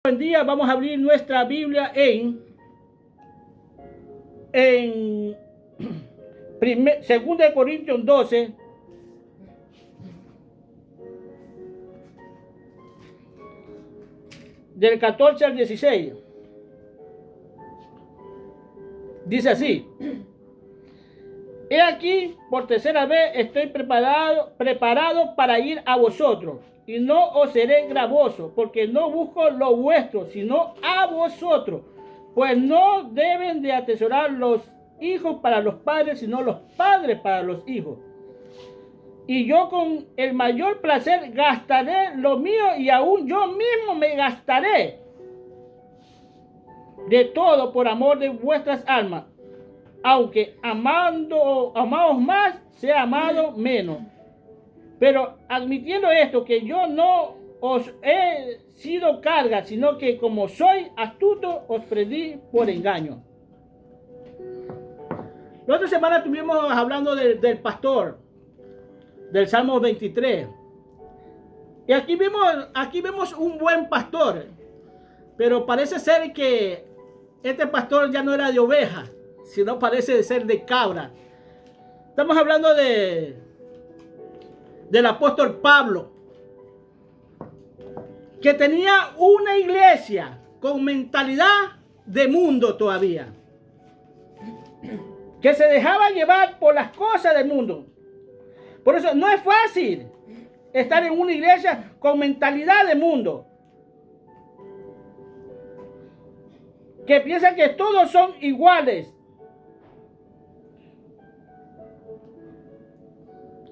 Buen día, vamos a abrir nuestra Biblia en 2 de Corintios 12, del 14 al 16. Dice así: He aquí, por tercera vez estoy preparado para ir a vosotros, y no os seré gravoso, porque no busco lo vuestro, sino a vosotros. Pues no deben de atesorar los hijos para los padres, sino los padres para los hijos. Y yo con el mayor placer gastaré lo mío, y aún yo mismo me gastaré de todo por amor de vuestras almas. Aunque amados más, sea amado menos. Pero admitiendo esto, que yo no os he sido carga, sino que como soy astuto, os prendí por engaño. La otra semana estuvimos hablando del pastor, del Salmo 23. Y aquí vemos un buen pastor. Pero parece ser que este pastor ya no era de oveja, sino parece ser de cabra. Estamos hablando del apóstol Pablo, que tenía una iglesia con mentalidad de mundo todavía, que se dejaba llevar por las cosas del mundo. Por eso no es fácil estar en una iglesia con mentalidad de mundo, que piensa que todos son iguales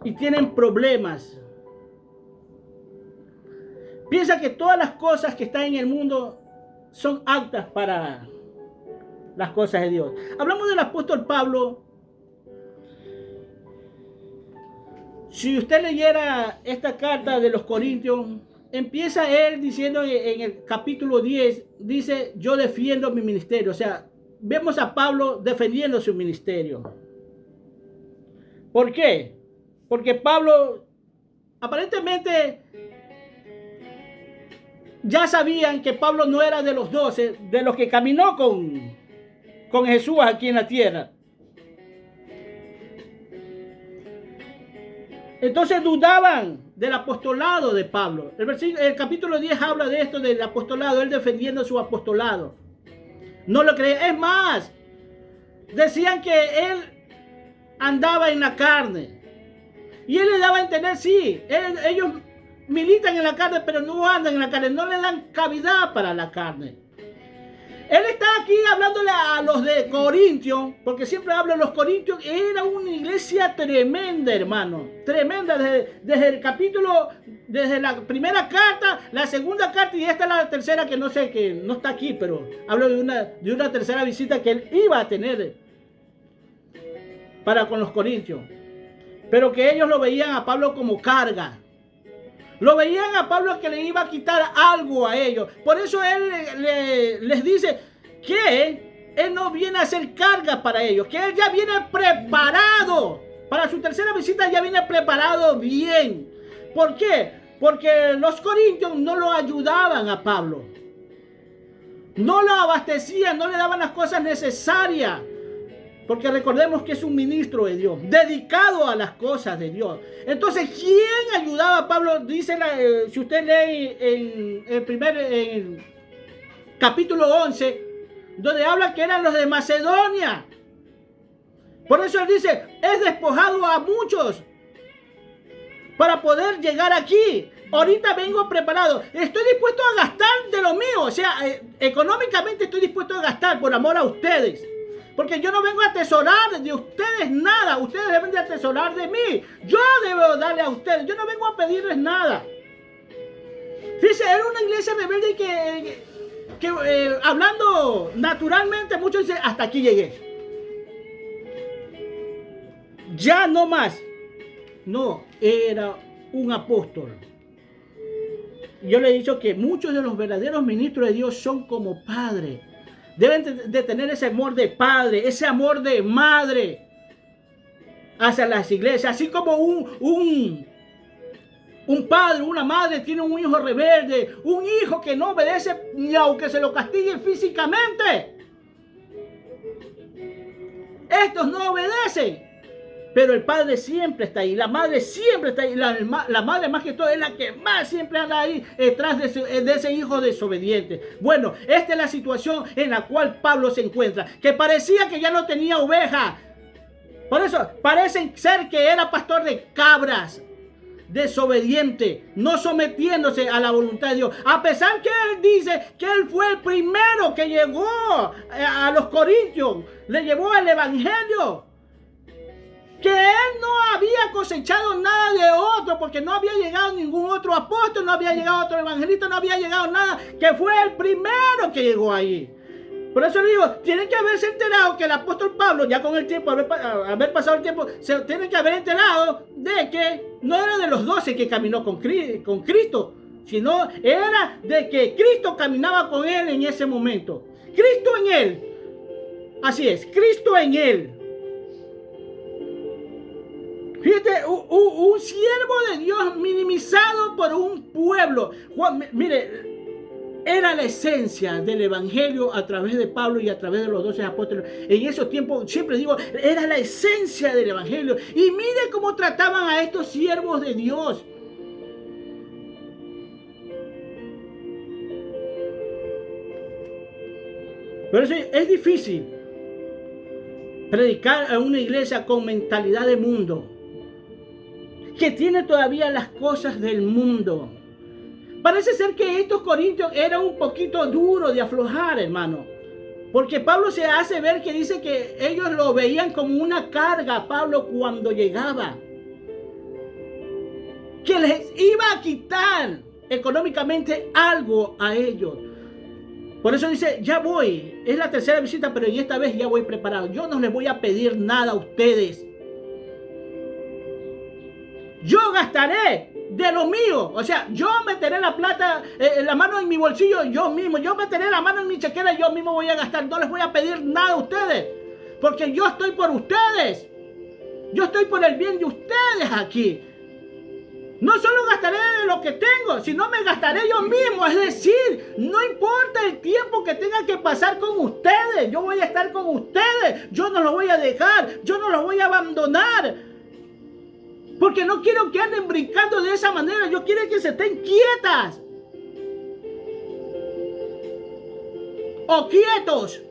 y tienen problemas. Piensa que todas las cosas que están en el mundo son aptas para las cosas de Dios. Hablamos del apóstol Pablo. Si usted leyera esta carta de los Corintios, empieza él diciendo en el capítulo 10, dice: yo defiendo mi ministerio. O sea, vemos a Pablo defendiendo su ministerio. ¿Por qué? Porque Pablo, aparentemente, ya sabían que Pablo no era de los 12, de los que caminó con Jesús aquí en la tierra. Entonces dudaban del apostolado de Pablo. El capítulo 10 habla de esto, del apostolado, él defendiendo su apostolado. No lo creían. Es más, decían que él andaba en la carne. Y él le daba a entender, sí, ellos militan en la carne, pero no andan en la carne, no le dan cavidad para la carne. Él está aquí hablándole a los de Corintios, porque siempre hablo de los Corintios. Era una iglesia tremenda, hermano, tremenda, desde el capítulo, desde la primera carta, la segunda carta, y esta es la tercera, que no sé, que no está aquí, pero hablo de una tercera visita que él iba a tener para con los Corintios. Pero que ellos lo veían a Pablo como carga. Lo veían a Pablo que le iba a quitar algo a ellos. Por eso él les dice que él no viene a hacer carga para ellos. Que él ya viene preparado. Para su tercera visita ya viene preparado bien. ¿Por qué? Porque los corintios no lo ayudaban a Pablo. No lo abastecían, no le daban las cosas necesarias. Porque recordemos que es un ministro de Dios, dedicado a las cosas de Dios. Entonces, ¿quién ayudaba a Pablo? Dice, si usted lee en el capítulo 11, donde habla que eran los de Macedonia. Por eso él dice, es despojado a muchos para poder llegar aquí. Ahorita vengo preparado. Estoy dispuesto a gastar de lo mío. O sea, económicamente estoy dispuesto a gastar por amor a ustedes. Porque yo no vengo a atesorar de ustedes nada. Ustedes deben de atesorar de mí. Yo debo darle a ustedes. Yo no vengo a pedirles nada. Fíjense, era una iglesia rebelde que hablando naturalmente, muchos dicen, hasta aquí llegué. Ya no más. No, era un apóstol. Yo le he dicho que muchos de los verdaderos ministros de Dios son como padres. Deben de tener ese amor de padre, ese amor de madre hacia las iglesias. Así como un Un padre, una madre tiene un hijo rebelde, un hijo que no obedece ni aunque se lo castiguen físicamente. Estos no obedecen. Pero el padre siempre está ahí, la madre siempre está ahí. La madre más que todo es la que más siempre anda ahí detrás de ese hijo desobediente. Bueno, esta es la situación en la cual Pablo se encuentra. Que parecía que ya no tenía oveja. Por eso parece ser que era pastor de cabras. Desobediente, no sometiéndose a la voluntad de Dios. A pesar que él dice que él fue el primero que llegó a los corintios. Le llevó el evangelio. Que él no había cosechado nada de otro, porque no había llegado ningún otro apóstol, no había llegado otro evangelista, no había llegado nada, que fue el primero que llegó ahí. Por eso le digo, tienen que haberse enterado que el apóstol Pablo, ya con el tiempo, haber pasado el tiempo, se tienen que haber enterado de que no era de los 12 que caminó con Cristo, sino era de que Cristo caminaba con él en ese momento. Cristo en él. Así es, Cristo en él. Fíjate, un siervo de Dios minimizado por un pueblo. Mire, era la esencia del evangelio a través de Pablo y a través de los 12 apóstoles. En esos tiempos, siempre digo, era la esencia del evangelio. Y mire cómo trataban a estos siervos de Dios. Pero es difícil predicar a una iglesia con mentalidad de mundo, que tiene todavía las cosas del mundo. Parece ser que estos corintios eran un poquito duros de aflojar, hermano. Porque Pablo se hace ver que dice que ellos lo veían como una carga a Pablo cuando llegaba. Que les iba a quitar económicamente algo a ellos. Por eso dice, ya voy. Es la tercera visita, pero en esta vez ya voy preparado. Yo no les voy a pedir nada a ustedes. Yo gastaré de lo mío. O sea, yo meteré la plata, la mano en mi bolsillo yo mismo. Yo meteré la mano en mi chequera y yo mismo voy a gastar. No les voy a pedir nada a ustedes. Porque yo estoy por ustedes. Yo estoy por el bien de ustedes aquí. No solo gastaré de lo que tengo, sino me gastaré yo mismo. Es decir, no importa el tiempo que tenga que pasar con ustedes. Yo voy a estar con ustedes. Yo no los voy a dejar. Yo no los voy a abandonar. Porque no quiero que anden brincando de esa manera. Yo quiero que se estén quietas. O quietos.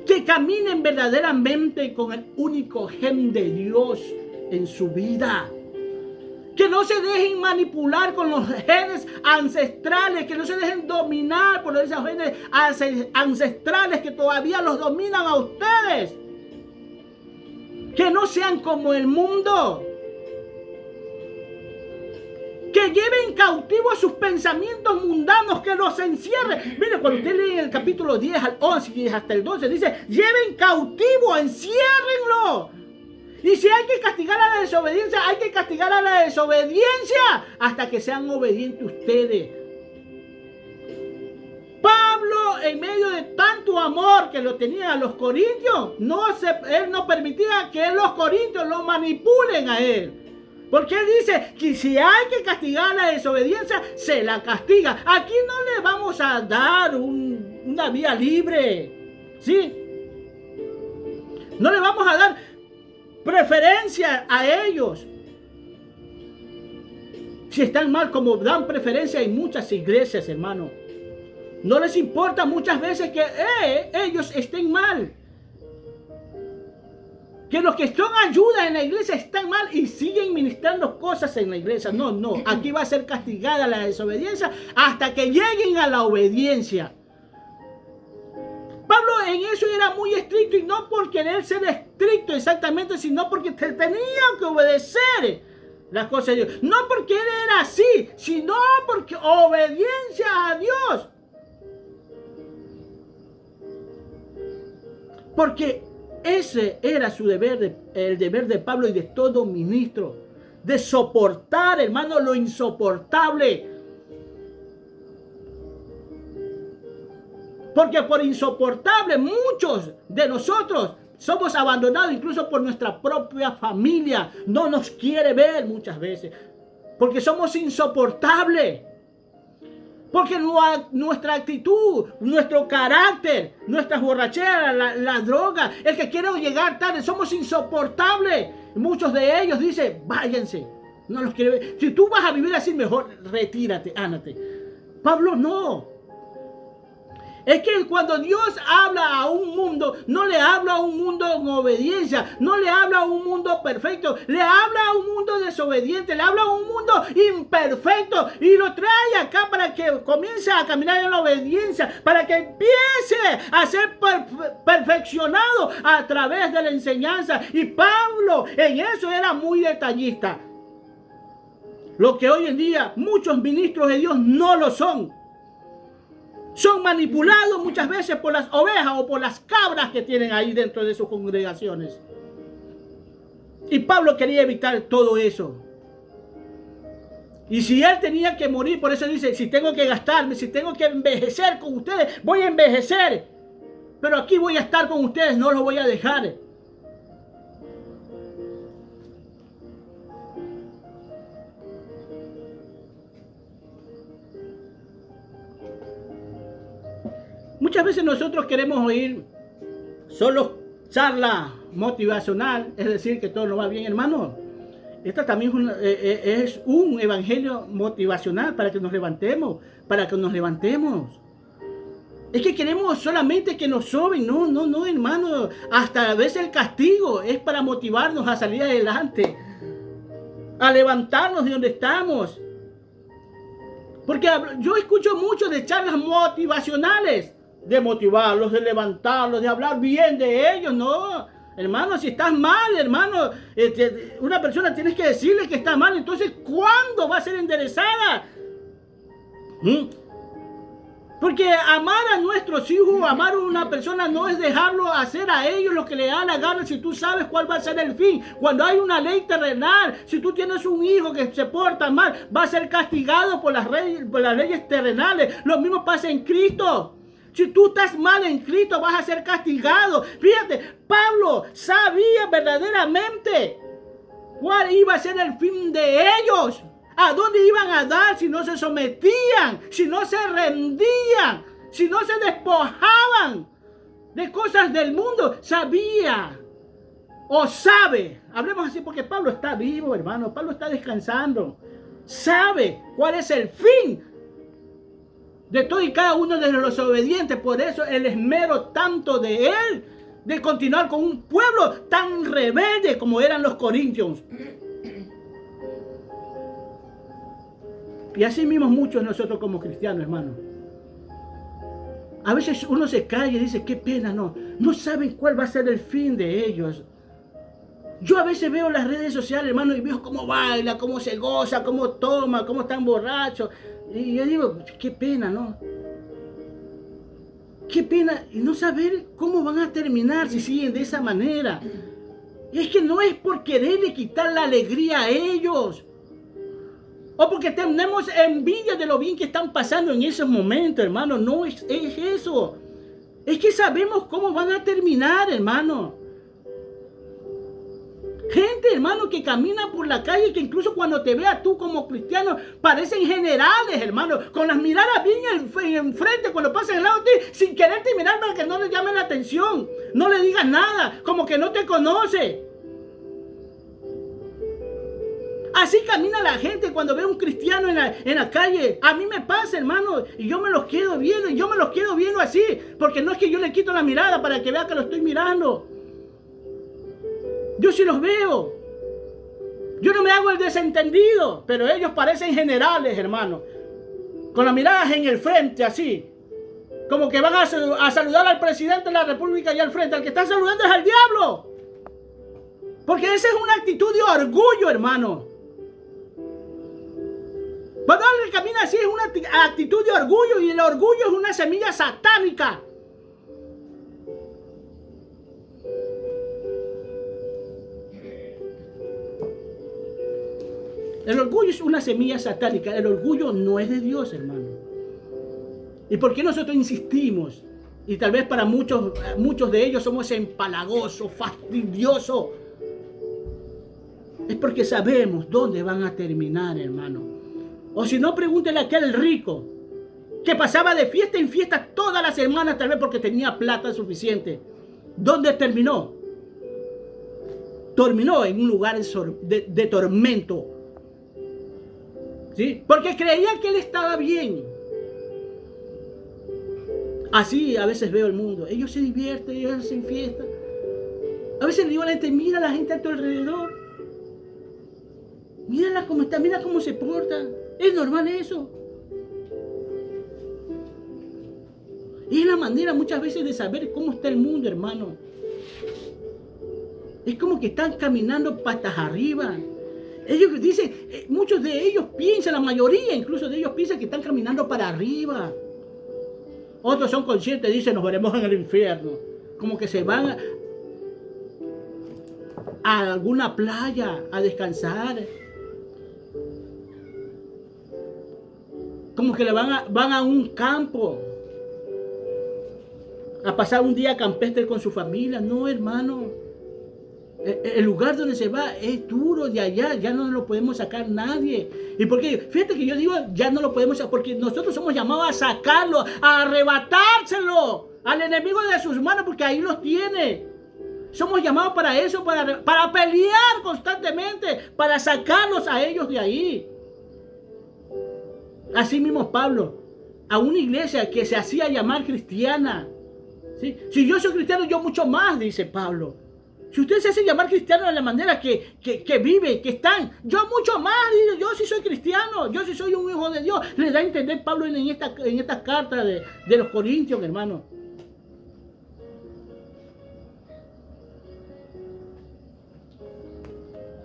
Que caminen verdaderamente con el único gen de Dios en su vida. Que no se dejen manipular con los genes ancestrales. Que no se dejen dominar por esos genes ancestrales que todavía los dominan a ustedes. Que no sean como el mundo. Que lleven cautivos sus pensamientos mundanos, que los encierren. Mire, cuando usted lee el capítulo 10 al 11 y hasta el 12, dice, lleven cautivo, enciérrenlo. Y si hay que castigar a la desobediencia, hay que castigar a la desobediencia hasta que sean obedientes ustedes. Pablo, en medio de tanto amor que lo tenía a los corintios, él no permitía que los corintios lo manipulen a él. Porque él dice que si hay que castigar la desobediencia, se la castiga. Aquí no le vamos a dar una vía libre. ¿Sí? No le vamos a dar preferencia a ellos. Si están mal, como dan preferencia en muchas iglesias, hermano. No les importa muchas veces que ellos estén mal. Que los que son ayuda en la iglesia están mal y siguen ministrando cosas en la iglesia. No. Aquí va a ser castigada la desobediencia hasta que lleguen a la obediencia. Pablo en eso era muy estricto, y no por querer ser estricto exactamente, sino porque tenían que obedecer las cosas de Dios. No porque él era así, sino porque obediencia a Dios. Porque ese era su deber, el deber de Pablo y de todo ministro, de soportar, hermano, lo insoportable. Porque por insoportable muchos de nosotros somos abandonados incluso por nuestra propia familia. No nos quiere ver muchas veces. Porque somos insoportables. Porque nuestra actitud, nuestro carácter, nuestras borracheras, la droga, el que quiere llegar tarde, somos insoportables. Muchos de ellos dicen, váyanse, no los quiere ver. Si tú vas a vivir así, mejor retírate, ándate. Pablo no. Es que cuando Dios habla a un mundo, no le habla a un mundo en obediencia, no le habla a un mundo perfecto, le habla a un mundo desobediente, le habla a un mundo imperfecto y lo trae acá para que comience a caminar en la obediencia, para que empiece a ser perfeccionado a través de la enseñanza. Y Pablo en eso era muy detallista. Lo que hoy en día muchos ministros de Dios no lo son. Son manipulados muchas veces por las ovejas o por las cabras que tienen ahí dentro de sus congregaciones. Y Pablo quería evitar todo eso. Y si él tenía que morir, por eso dice, si tengo que gastarme, si tengo que envejecer con ustedes, voy a envejecer. Pero aquí voy a estar con ustedes, no los voy a dejar. Muchas veces nosotros queremos oír solo charla motivacional, es decir, que todo nos va bien, hermano. Esta también es un evangelio motivacional para que nos levantemos, Es que queremos solamente que nos soben, no, hermano. Hasta a veces el castigo es para motivarnos a salir adelante, a levantarnos de donde estamos. Porque yo escucho mucho de charlas motivacionales, de motivarlos, de levantarlos, de hablar bien de ellos. No, hermano, si estás mal, hermano, una persona tienes que decirle que está mal. Entonces, ¿cuándo va a ser enderezada? Porque amar a nuestros hijos, amar a una persona no es dejarlo hacer a ellos lo que le da la gana, si tú sabes cuál va a ser el fin. Cuando hay una ley terrenal, si tú tienes un hijo que se porta mal, va a ser castigado por las leyes terrenales. Lo mismo pasa en Cristo. Si tú estás mal en Cristo, vas a ser castigado. Fíjate, Pablo sabía verdaderamente cuál iba a ser el fin de ellos. ¿A dónde iban a dar si no se sometían, si no se rendían, si no se despojaban de cosas del mundo? Sabía o sabe, hablemos así porque Pablo está vivo, hermano, Pablo está descansando. Sabe cuál es el fin de todo y cada uno de los obedientes. Por eso el esmero tanto de él de continuar con un pueblo tan rebelde como eran los corintios. Y así mismo muchos nosotros como cristianos, hermano. A veces uno se calla y dice, qué pena, no saben cuál va a ser el fin de ellos. Yo a veces veo las redes sociales, hermano, y veo cómo baila, cómo se goza, cómo toma, cómo están borrachos. Y yo digo, qué pena, ¿no? Qué pena y no saber cómo van a terminar si siguen de esa manera. Y es que no es por quererle quitar la alegría a ellos. O porque tenemos envidia de lo bien que están pasando en esos momentos, hermano. No es eso. Es que sabemos cómo van a terminar, hermano. Gente, hermano, que camina por la calle, que incluso cuando te vea tú como cristiano, parecen generales, hermano. Con las miradas bien enfrente, cuando pasan al lado de ti, sin quererte mirar para que no le llame la atención. No le digas nada, como que no te conoce. Así camina la gente cuando ve a un cristiano en la calle. A mí me pasa, hermano, y yo me los quedo viendo, así, porque no es que yo le quito la mirada para que vea que lo estoy mirando. Yo sí los veo. Yo no me hago el desentendido, pero ellos parecen generales, hermano, con las miradas en el frente, así, como que van a saludar al presidente de la república allá al frente. Al que está saludando es al diablo, porque esa es una actitud de orgullo, hermano. Cuando alguien camina así es una actitud de orgullo, y el orgullo es una semilla satánica. El orgullo es una semilla satánica. El orgullo no es de Dios, hermano. ¿Y por qué nosotros insistimos Y tal vez para muchos de ellos somos empalagosos, fastidiosos. Es porque sabemos dónde van a terminar, hermano. O si no, pregúntele a aquel rico que pasaba de fiesta en fiesta todas las semanas, tal vez porque tenía plata suficiente. ¿Dónde terminó? Terminó en un lugar de tormento. ¿Sí? Porque creía que él estaba bien. Así a veces veo el mundo. Ellos se divierten, ellos hacen fiesta. A veces le digo a la gente, mira a la gente a tu alrededor. Mírala cómo está, mira cómo se porta. ¿Es normal eso? Es la manera muchas veces de saber cómo está el mundo, hermano. Es como que están caminando patas arriba. Ellos dicen, muchos de ellos piensan, la mayoría incluso de ellos piensan que están caminando para arriba. Otros son conscientes, dicen, nos veremos en el infierno. Como que se van a alguna playa a descansar. Como que van a un campo a pasar un día campestre con su familia. No, hermano. El lugar donde se va es duro de allá, ya no lo podemos sacar nadie. ¿Y por qué? Fíjate que yo digo, ya no lo podemos sacar, porque nosotros somos llamados a sacarlo, a arrebatárselo al enemigo de sus manos, porque ahí los tiene. Somos llamados para eso, para pelear constantemente, para sacarlos a ellos de ahí. Así mismo Pablo, a una iglesia que se hacía llamar cristiana. ¿Sí? Si yo soy cristiano, yo mucho más, dice Pablo. Si usted se hace llamar cristiano de la manera que vive, que están, yo mucho más, yo sí soy cristiano, yo sí soy un hijo de Dios. Le da a entender Pablo en esta carta de los Corintios, hermano.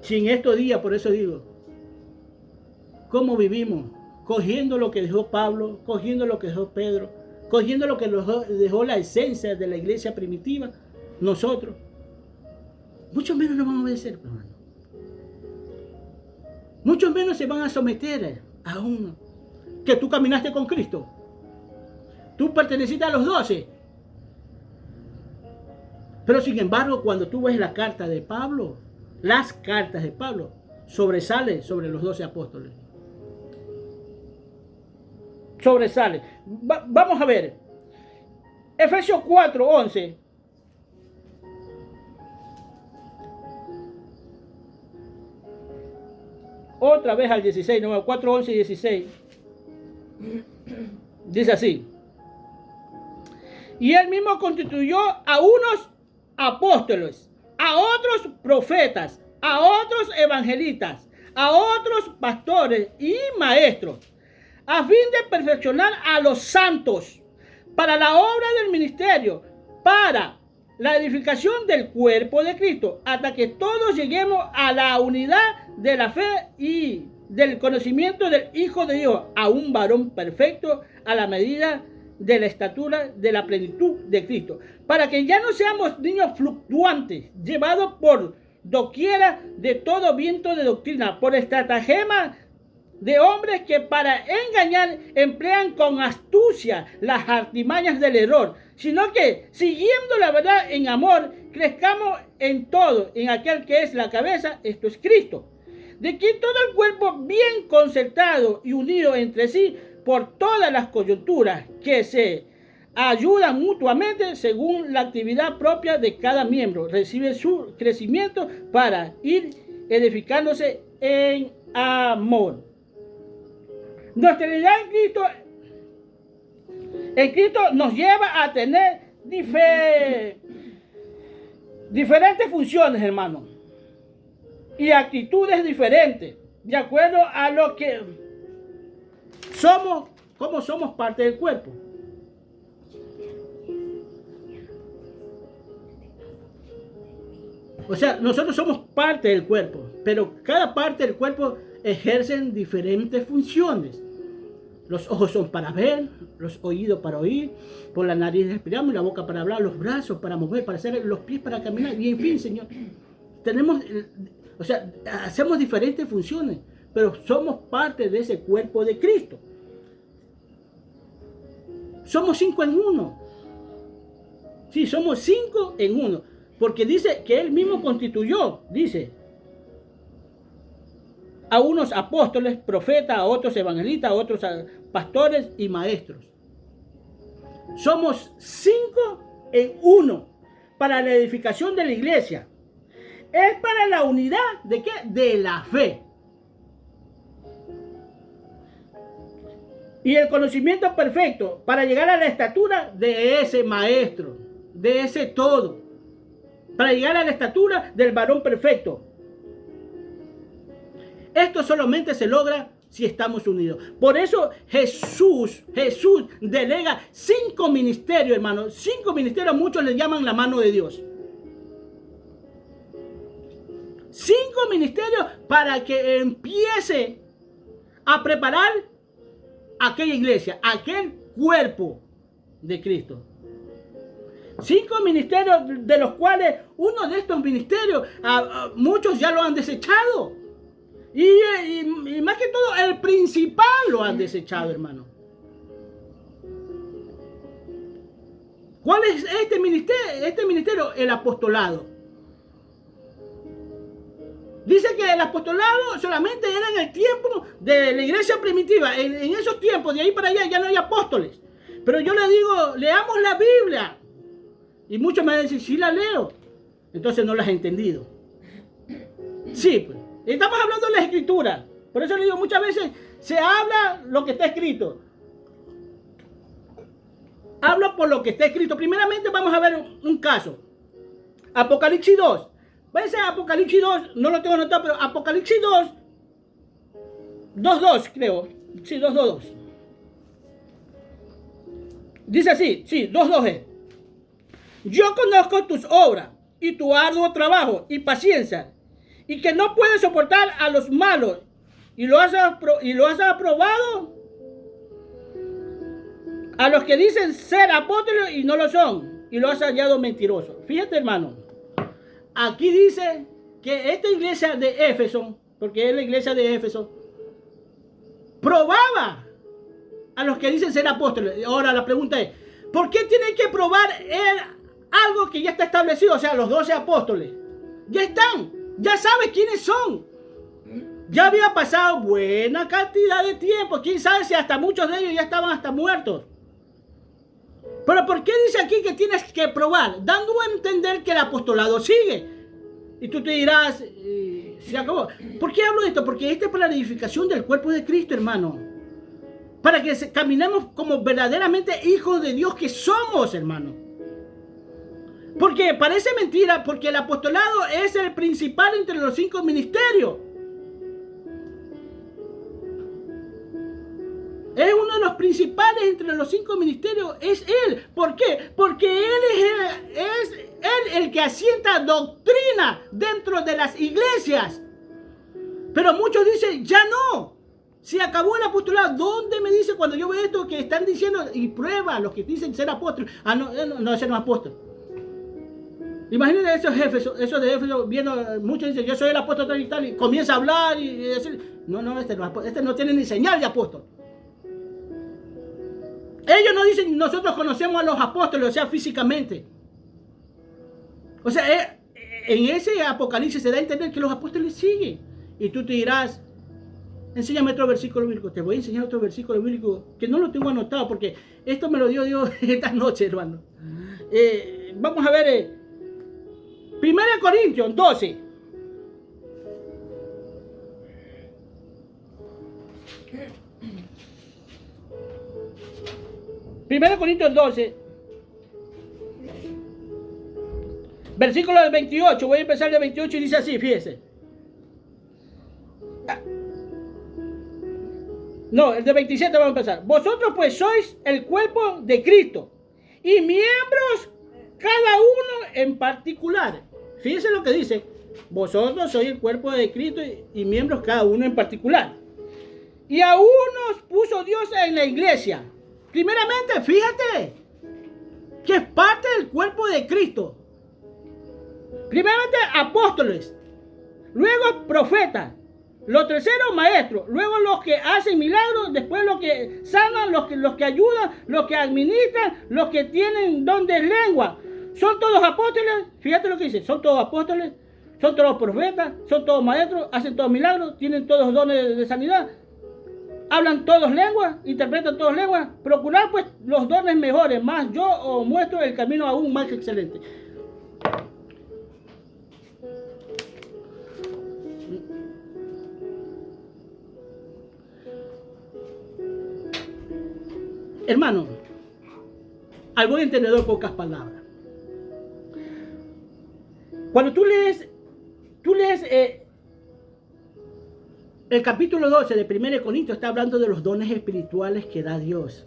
Si en estos días, por eso digo, ¿cómo vivimos? Cogiendo lo que dejó Pablo, cogiendo lo que dejó Pedro, cogiendo lo que dejó la esencia de la iglesia primitiva, nosotros. Muchos menos nos van a obedecer, hermano. Muchos menos se van a someter a uno. Que tú caminaste con Cristo. Tú perteneciste a los 12. Pero sin embargo, cuando tú ves la carta de Pablo, las cartas de Pablo, sobresale sobre los 12 apóstoles. Sobresale. Vamos a ver. Efesios 4:11. Otra vez al 16, no, 4, 11 y 16. Dice así. Y él mismo constituyó a unos apóstoles, a otros profetas, a otros evangelistas, a otros pastores y maestros, a fin de perfeccionar a los santos para la obra del ministerio, para la edificación del cuerpo de Cristo, hasta que todos lleguemos a la unidad de la fe y del conocimiento del Hijo de Dios, a un varón perfecto a la medida de la estatura de la plenitud de Cristo, para que ya no seamos niños fluctuantes, llevados por doquiera de todo viento de doctrina, por estratagema de hombres que para engañar emplean con astucia las artimañas del error, sino que siguiendo la verdad en amor, crezcamos en todo, en aquel que es la cabeza, esto es Cristo, de quien todo el cuerpo bien concertado y unido entre sí por todas las coyunturas que se ayudan mutuamente según la actividad propia de cada miembro, recibe su crecimiento para ir edificándose en amor. Nuestra identidad en Cristo nos lleva a tener diferentes funciones, hermano, y actitudes diferentes, de acuerdo a lo que somos, como somos parte del cuerpo. O sea, nosotros somos parte del cuerpo, pero cada parte del cuerpo ejercen diferentes funciones. Los ojos son para ver, los oídos para oír, por la nariz respiramos, la boca para hablar, los brazos para mover, para hacer, los pies para caminar, y en fin, Señor. Hacemos diferentes funciones, pero somos parte de ese cuerpo de Cristo. Somos 5 en 1. Sí, somos 5 en uno. Porque dice que Él mismo constituyó, dice, a unos apóstoles, profetas, a otros evangelistas, a otros pastores y maestros. Somos 5 en uno para la edificación de la iglesia. Es para la unidad ¿de qué? De la fe. Y el conocimiento perfecto para llegar a la estatura de ese maestro, de ese todo. Para llegar a la estatura del varón perfecto. Esto solamente se logra si estamos unidos. Por eso Jesús delega 5 ministerios, hermanos. 5 ministerios, muchos le llaman la mano de Dios. 5 ministerios para que empiece a preparar aquella iglesia, aquel cuerpo de Cristo. 5 ministerios de los cuales uno de estos ministerios, muchos ya lo han desechado. Y más que todo, el principal lo han desechado, hermano. ¿Cuál es este ministerio? Este ministerio, el apostolado. Dice que el apostolado solamente era en el tiempo de la iglesia primitiva. En esos tiempos, de ahí para allá, ya no hay apóstoles. Pero yo le digo, leamos la Biblia. Y muchos me dicen, sí la leo. Entonces no las he entendido. Sí, pues. Estamos hablando de la escritura. Por eso le digo, muchas veces se habla lo que está escrito. Hablo por lo que está escrito. Primeramente vamos a ver un caso. Apocalipsis 2. Ese Apocalipsis 2, no lo tengo anotado, pero Apocalipsis 2, 2.2 creo. Sí, 2.2. Dice así, sí, 2.2 es. Yo conozco tus obras y tu arduo trabajo y paciencia, y que no puedes soportar a los malos, y lo has aprobado a los que dicen ser apóstoles y no lo son, y lo has hallado mentiroso. Fíjate, hermano, aquí dice que esta iglesia de Éfeso, porque es la iglesia de Éfeso, probaba a los que dicen ser apóstoles. Ahora la pregunta es, ¿por qué tienen que probar algo que ya está establecido? O sea, los 12 apóstoles ya están. Ya sabes quiénes son. Ya había pasado buena cantidad de tiempo. Quién sabe si hasta muchos de ellos ya estaban hasta muertos. Pero ¿por qué dice aquí que tienes que probar? Dando a entender que el apostolado sigue. Y tú te dirás, se acabó. ¿Por qué hablo de esto? Porque esto es para la edificación del cuerpo de Cristo, hermano. Para que caminemos como verdaderamente hijos de Dios que somos, hermano. Porque parece mentira, porque el apostolado es el principal entre los 5 ministerios. Es uno de los principales entre los 5 ministerios, es Él. ¿Por qué? Porque Él es el que asienta doctrina dentro de las iglesias. Pero muchos dicen, ya no. Si acabó el apostolado, ¿dónde me dice cuando yo veo esto que están diciendo y prueba a los que dicen ser apóstoles? Ah, no, ese no es apóstol. Imagínense esos jefes, esos de Éfeso, viendo, muchos dicen, yo soy el apóstol tal y tal, y comienza a hablar y decir, este no tiene ni señal de apóstol. Ellos no dicen, nosotros conocemos a los apóstoles, o sea, físicamente. O sea, en ese Apocalipsis se da a entender que los apóstoles siguen. Y tú te dirás, enséñame otro versículo bíblico. Te voy a enseñar otro versículo bíblico que no lo tengo anotado porque esto me lo dio Dios esta noche, hermano. Vamos a ver 1 Corintios 12. Primero Corintios 12, versículo del 28. Voy a empezar del 28 y dice así, fíjese. No, el de 27 vamos a empezar. Vosotros pues sois el cuerpo de Cristo y miembros cada uno en particular. Fíjense lo que dice. Vosotros sois el cuerpo de Cristo y miembros cada uno en particular. Y a unos puso Dios en la iglesia. Primeramente, fíjate que es parte del cuerpo de Cristo. Primeramente, apóstoles. Luego, profetas. Los terceros, maestros. Luego, los que hacen milagros. Después, los que sanan, los que ayudan, los que administran, los que tienen don de lengua. Son todos apóstoles, fíjate lo que dice, son todos apóstoles, son todos profetas, son todos maestros, hacen todos milagros, tienen todos dones de sanidad, hablan todos lenguas, interpretan todos lenguas. Procurar pues los dones mejores, más yo os muestro el camino aún más excelente. Hermano, al buen entendedor pocas palabras. Cuando tú lees el capítulo 12 de 1 Corintios, está hablando de los dones espirituales que da Dios.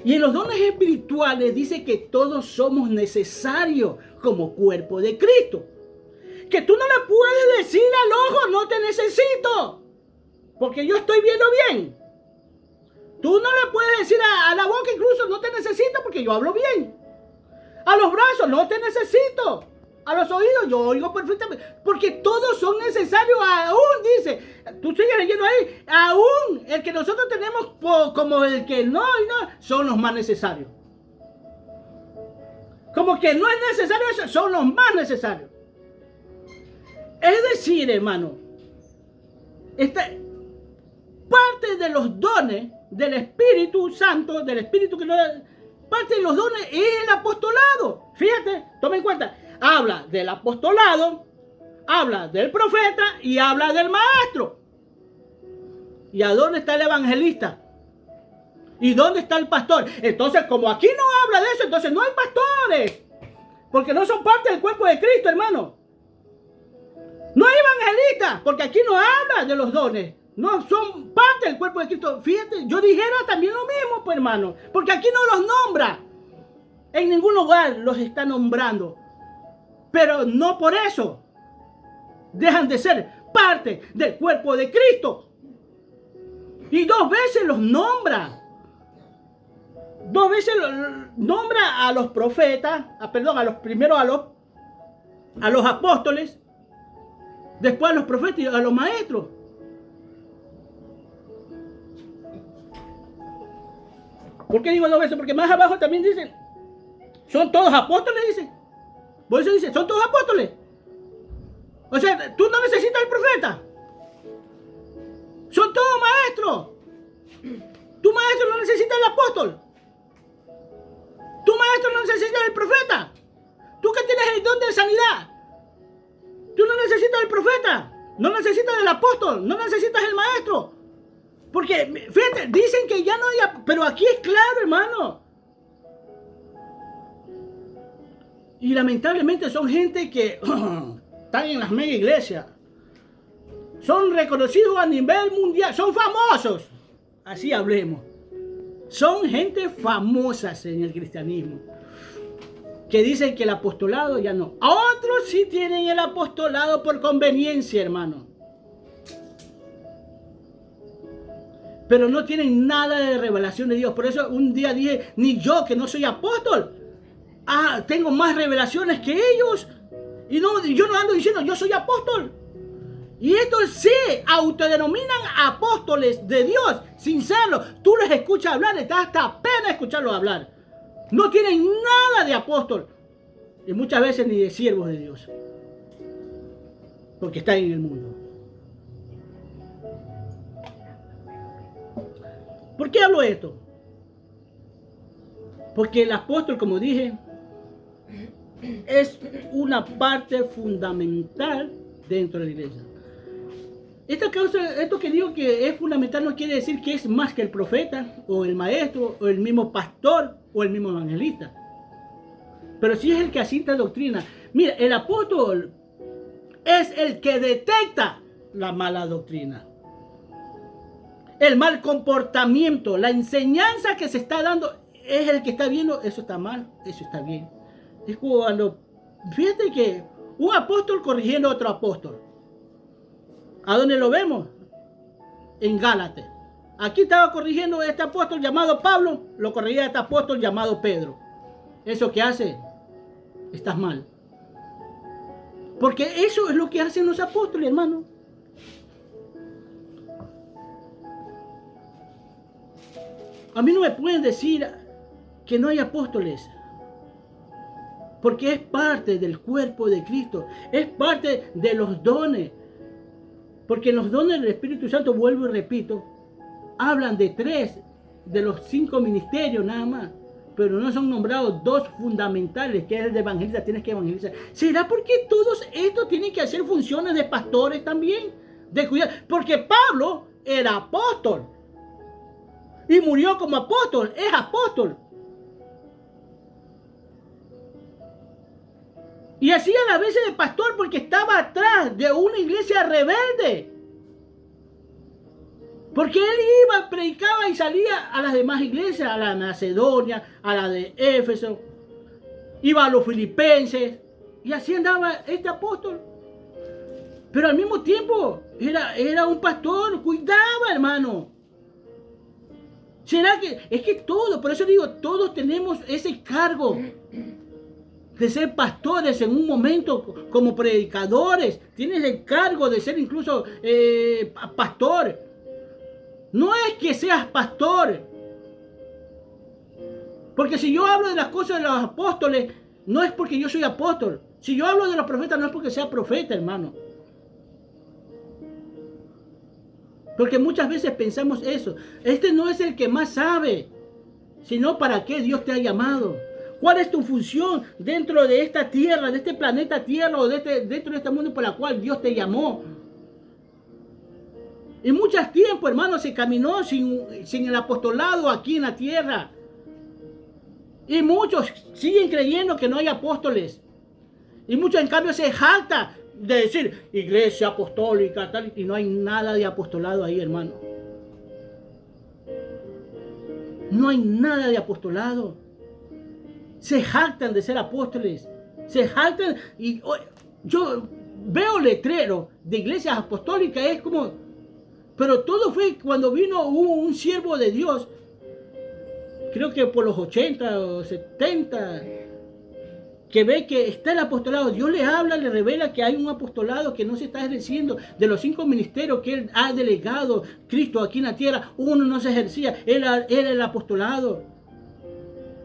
Y en los dones espirituales dice que todos somos necesarios como cuerpo de Cristo. Que tú no le puedes decir al ojo, no te necesito, porque yo estoy viendo bien. Tú no le puedes decir a la boca incluso, no te necesito porque yo hablo bien. A los brazos, no te necesito. A los oídos, yo oigo perfectamente. Porque todos son necesarios, aún dice, tú sigues leyendo ahí, aún el que nosotros tenemos como el que no, son los más necesarios. Como que no es necesario eso, son los más necesarios. Es decir, hermano, parte de los dones del Espíritu Santo, del Espíritu que nos da, parte de los dones es el apostolado. Fíjate, toma en cuenta, habla del apostolado, habla del profeta y habla del maestro. ¿Y a dónde está el evangelista? ¿Y dónde está el pastor? Entonces, como aquí no habla de eso, entonces no hay pastores, porque no son parte del cuerpo de Cristo, hermano. No hay evangelistas, porque aquí no habla de los dones. No son parte del cuerpo de Cristo. Fíjate, yo dijera también lo mismo, pues, hermano. Porque aquí no los nombra. En ningún lugar los está nombrando. Pero no por eso dejan de ser parte del cuerpo de Cristo. Y 2 veces los nombra. 2 veces nombra a los profetas, primero a los apóstoles, después a los profetas y a los maestros. ¿Por qué digo 2 veces? Porque más abajo también dicen, son todos apóstoles, dice. Por eso dice, son todos apóstoles. O sea, tú no necesitas el profeta. Son todos maestros. Tu maestro no necesita el apóstol. Tu maestro no necesita el profeta. Tú que tienes el don de sanidad. Tú no necesitas el profeta. No necesitas el apóstol. No necesitas el maestro. Porque, fíjate, dicen que ya no hay... Pero aquí es claro, hermano. Y lamentablemente son gente que están en las mega iglesias. Son reconocidos a nivel mundial. Son famosos. Así hablemos. Son gente famosas en el cristianismo. Que dicen que el apostolado ya no. Otros sí tienen el apostolado por conveniencia, hermano. Pero no tienen nada de revelación de Dios. Por eso un día dije, ni yo que no soy apóstol, tengo más revelaciones que ellos. Y no, yo no ando diciendo, yo soy apóstol. Y estos se autodenominan apóstoles de Dios, sin serlo. Tú les escuchas hablar, les da hasta pena escucharlos hablar. No tienen nada de apóstol. Y muchas veces ni de siervos de Dios. Porque están en el mundo. ¿Por qué hablo esto? Porque el apóstol, como dije, es una parte fundamental dentro de la iglesia. Esto que digo que es fundamental no quiere decir que es más que el profeta, o el maestro, o el mismo pastor, o el mismo evangelista. Pero sí es el que asienta doctrina. Mira, el apóstol es el que detecta la mala doctrina. El mal comportamiento, la enseñanza que se está dando, es el que está viendo, eso está mal, eso está bien. Es cuando, fíjate que un apóstol corrigiendo a otro apóstol. ¿A dónde lo vemos? En Gálatas. Aquí estaba corrigiendo a este apóstol llamado Pablo, lo corregía a este apóstol llamado Pedro. Eso que hace, estás mal. Porque eso es lo que hacen los apóstoles, hermano. A mí no me pueden decir que no hay apóstoles. Porque es parte del cuerpo de Cristo. Es parte de los dones. Porque los dones del Espíritu Santo, vuelvo y repito, hablan de 3 de los 5 ministerios nada más. Pero no son nombrados 2 fundamentales, que es el de evangelista, tienes que evangelizar. ¿Será porque todos estos tienen que hacer funciones de pastores también? De cuidar. Porque Pablo era apóstol. Y murió como apóstol, es apóstol. Y hacía las veces de pastor porque estaba atrás de una iglesia rebelde. Porque él iba, predicaba y salía a las demás iglesias, a la de Macedonia, a la de Éfeso, iba a los filipenses, y así andaba este apóstol. Pero al mismo tiempo era un pastor, cuidaba, hermano. ¿Será que? Es que todos, por eso digo, todos tenemos ese cargo de ser pastores en un momento como predicadores. Tienes el cargo de ser incluso pastor. No es que seas pastor. Porque si yo hablo de las cosas de los apóstoles, no es porque yo soy apóstol. Si yo hablo de los profetas, no es porque sea profeta, hermano. Porque muchas veces pensamos eso. Este no es el que más sabe, sino para qué Dios te ha llamado. ¿Cuál es tu función dentro de esta tierra, de este planeta Tierra, o dentro de este mundo por la cual Dios te llamó? Y mucho tiempo, hermano, se caminó sin el apostolado aquí en la tierra. Y muchos siguen creyendo que no hay apóstoles. Y muchos, en cambio, se jactan de decir iglesia apostólica, tal, y no hay nada de apostolado ahí, hermano. No hay nada de apostolado. Se jactan de ser apóstoles. Se jactan. Y yo veo letreros de iglesias apostólicas, es como. Pero todo fue cuando hubo un siervo de Dios, creo que por los 80 o 70, que ve que está el apostolado. Dios le habla, le revela que hay un apostolado que no se está ejerciendo. De los 5 ministerios que Él ha delegado Cristo aquí en la tierra, uno no se ejercía. Era el apostolado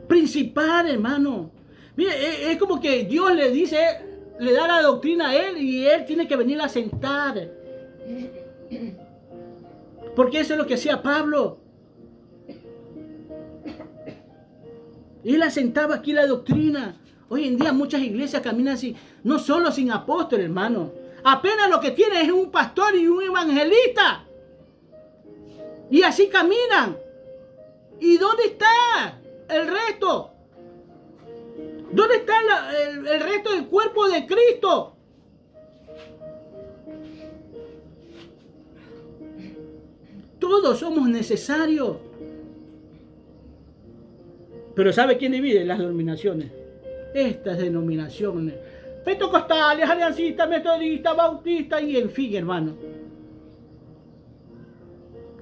principal, hermano. Mire, es como que Dios le dice, le da la doctrina a Él y Él tiene que venir a sentar. Porque eso es lo que hacía Pablo. Él asentaba aquí la doctrina. Hoy en día muchas iglesias caminan así, no solo sin apóstol, hermano. Apenas lo que tiene es un pastor y un evangelista. Y así caminan. ¿Y dónde está el resto? ¿Dónde está el resto del cuerpo de Cristo? Todos somos necesarios. Pero ¿sabe quién divide? Las denominaciones. Estas denominaciones. Pentecostales, aliancistas, metodistas, bautistas y en fin, hermano.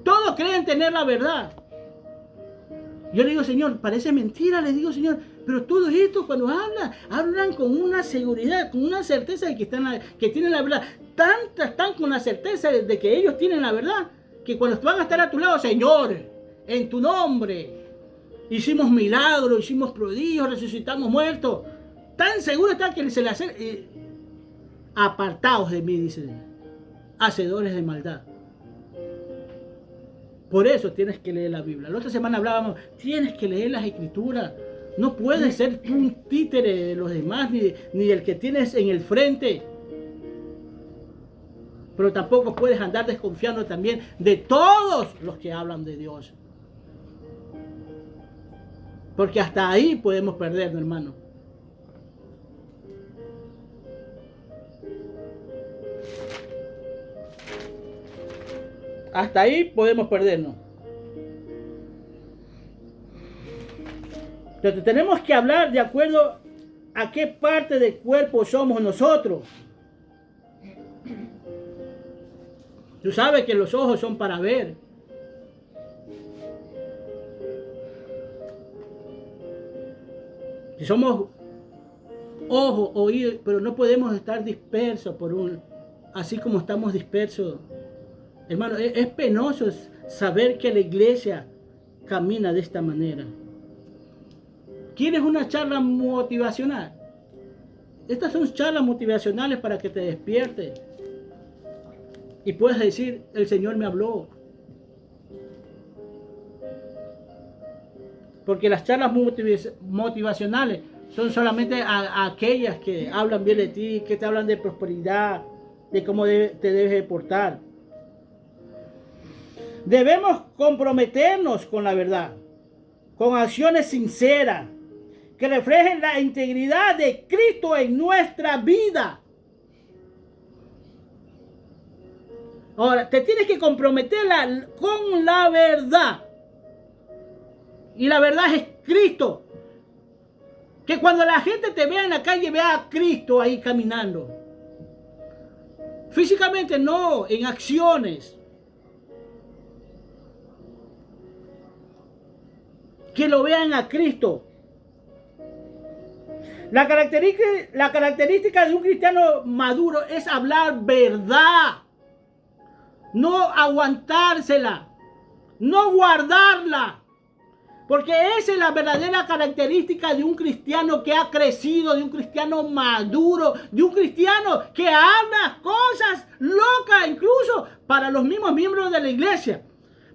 Todos creen tener la verdad. Yo le digo, Señor, parece mentira, le digo, Señor, pero todo esto cuando hablan con una seguridad, con una certeza de que tienen la verdad. Están con la certeza de que ellos tienen la verdad, que cuando van a estar a tu lado, Señor, en tu nombre, hicimos milagros, hicimos prodigios, resucitamos muertos. Tan seguro están que se le hacen apartados de mí, dice, hacedores de maldad. Por eso tienes que leer la Biblia. La otra semana hablábamos, tienes que leer las Escrituras. No puedes ser un títere de los demás, ni el que tienes en el frente. Pero tampoco puedes andar desconfiando también de todos los que hablan de Dios. Porque hasta ahí podemos perdernos, hermano. Hasta ahí podemos perdernos. Entonces tenemos que hablar de acuerdo a qué parte del cuerpo somos nosotros. Tú sabes que los ojos son para ver. Si somos ojos, oídos, pero no podemos estar dispersos así como estamos dispersos. Hermano, es penoso saber que la iglesia camina de esta manera. ¿Quieres una charla motivacional? Estas son charlas motivacionales para que te despiertes y puedas decir, el Señor me habló. Porque las charlas motivacionales son solamente aquellas que hablan bien de ti, que te hablan de prosperidad, de cómo te debes de portar. Debemos comprometernos con la verdad, con acciones sinceras, que reflejen la integridad de Cristo en nuestra vida. Ahora, te tienes que comprometer con la verdad. Y la verdad es Cristo. Que cuando la gente te vea en la calle, vea a Cristo ahí caminando. Físicamente no, en acciones. Que lo vean a Cristo. La característica de un cristiano maduro es hablar verdad. No aguantársela. No guardarla. Porque esa es la verdadera característica de un cristiano que ha crecido, de un cristiano maduro, de un cristiano que habla cosas locas, incluso para los mismos miembros de la iglesia.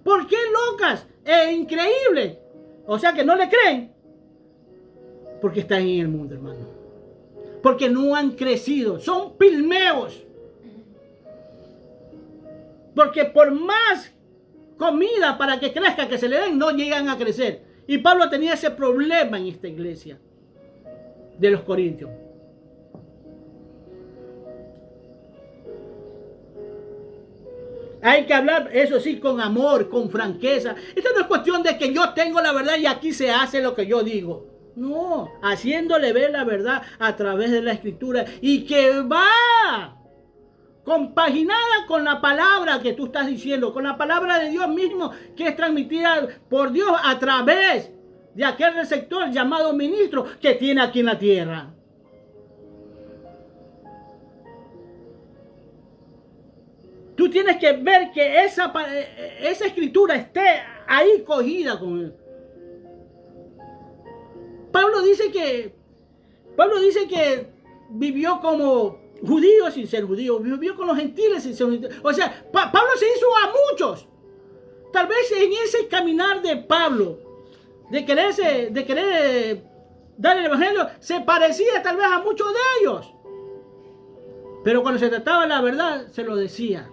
¿Por qué locas e increíbles? O sea que no le creen. Porque están en el mundo, hermano. Porque no han crecido. Son pilmeos. Porque por más comida para que crezca, que se le den, no llegan a crecer. Y Pablo tenía ese problema en esta iglesia de los Corintios. Hay que hablar, eso sí, con amor, con franqueza. Esto no es cuestión de que yo tengo la verdad y aquí se hace lo que yo digo. No, haciéndole ver la verdad a través de la Escritura y que va compaginada con la palabra que tú estás diciendo, con la palabra de Dios mismo que es transmitida por Dios a través de aquel receptor llamado ministro que tiene aquí en la tierra. Tú tienes que ver que esa escritura esté ahí cogida con él. Pablo dice que vivió como judío sin ser judío, vivió con los gentiles sin ser judío. O sea, Pablo se hizo a muchos. Tal vez en ese caminar de Pablo, de querer dar el evangelio, se parecía tal vez a muchos de ellos. Pero cuando se trataba de la verdad, se lo decía.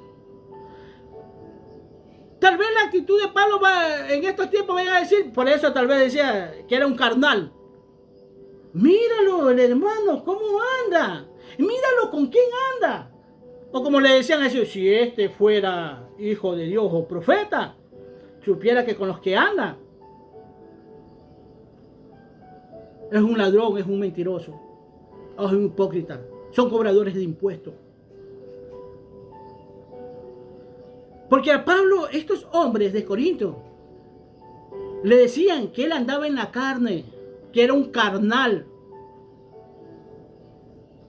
Tal vez la actitud de Pablo en estos tiempos venga a decir, por eso tal vez decía que era un carnal. Míralo, el hermano, cómo anda. Míralo, con quién anda. O como le decían a ellos, si este fuera hijo de Dios o profeta, supiera que con los que anda es un ladrón, es un mentiroso, es un hipócrita, son cobradores de impuestos. Porque a Pablo, estos hombres de Corinto, le decían que él andaba en la carne, que era un carnal.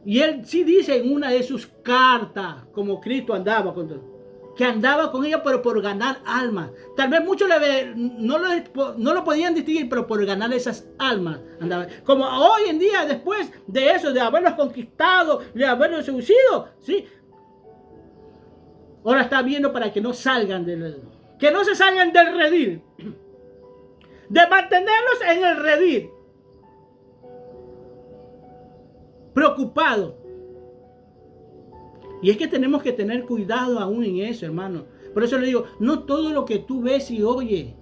Y él sí dice en una de sus cartas, como Cristo andaba con todo, que andaba con ella, pero por ganar almas. Tal vez muchos no lo podían distinguir, pero por ganar esas almas andaba. Como hoy en día, después de eso, de haberlos conquistado, de haberlos seducido, ¿sí? Ahora está viendo para que no salgan que no se salgan del redil, de mantenerlos en el redil. Preocupado. Y es que tenemos que tener cuidado aún en eso, hermano. Por eso le digo, no todo lo que tú ves y oyes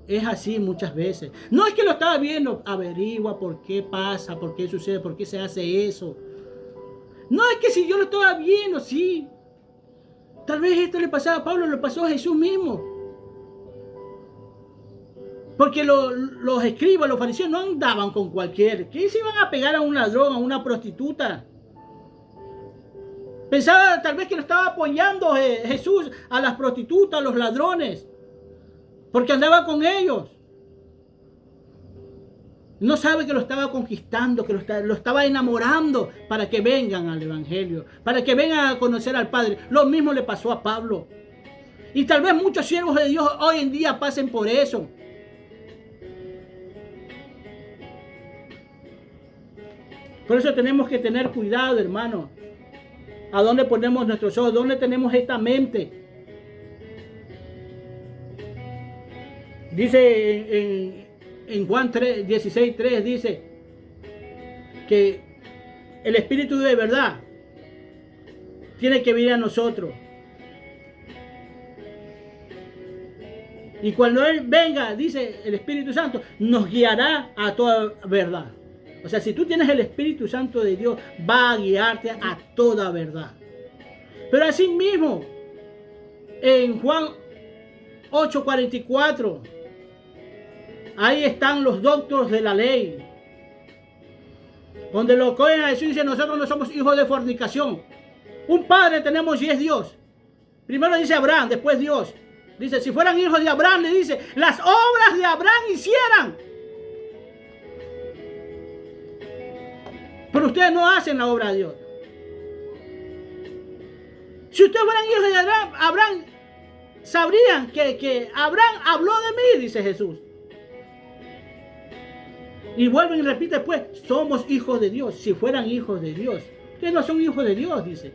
es así muchas veces. No es que lo estaba viendo, averigua por qué pasa, por qué sucede, por qué se hace eso. No es que si yo lo estaba viendo, sí. Tal vez esto le pasaba a Pablo, le pasó a Jesús mismo. Porque los escribas, los fariseos no andaban con cualquier. ¿Qué se iban a pegar a un ladrón, a una prostituta? Pensaba tal vez que lo estaba apoyando Jesús a las prostitutas, a los ladrones. Porque andaba con ellos. No sabe que lo estaba conquistando, que lo estaba enamorando para que vengan al evangelio, para que vengan a conocer al Padre. Lo mismo le pasó a Pablo. Y tal vez muchos siervos de Dios hoy en día pasen por eso. Por eso tenemos que tener cuidado, hermano. ¿A dónde ponemos nuestros ojos? ¿Dónde tenemos esta mente? Dice en Juan 16:3, dice que el Espíritu de verdad tiene que venir a nosotros. Y cuando Él venga, dice el Espíritu Santo, nos guiará a toda verdad. O sea, si tú tienes el Espíritu Santo de Dios, va a guiarte a toda verdad. Pero así mismo, en Juan 8:44, ahí están los doctores de la ley, donde lo cogen a Jesús y dicen, nosotros no somos hijos de fornicación. Un padre tenemos y es Dios. Primero dice Abraham, después Dios. Dice, si fueran hijos de Abraham, le dice, las obras de Abraham hicieran. Pero ustedes no hacen la obra de Dios. Si ustedes fueran hijos de Abraham, sabrían que Abraham habló de mí, dice Jesús. Y vuelven y repite después, somos hijos de Dios. Si fueran hijos de Dios. Ustedes no son hijos de Dios, dice.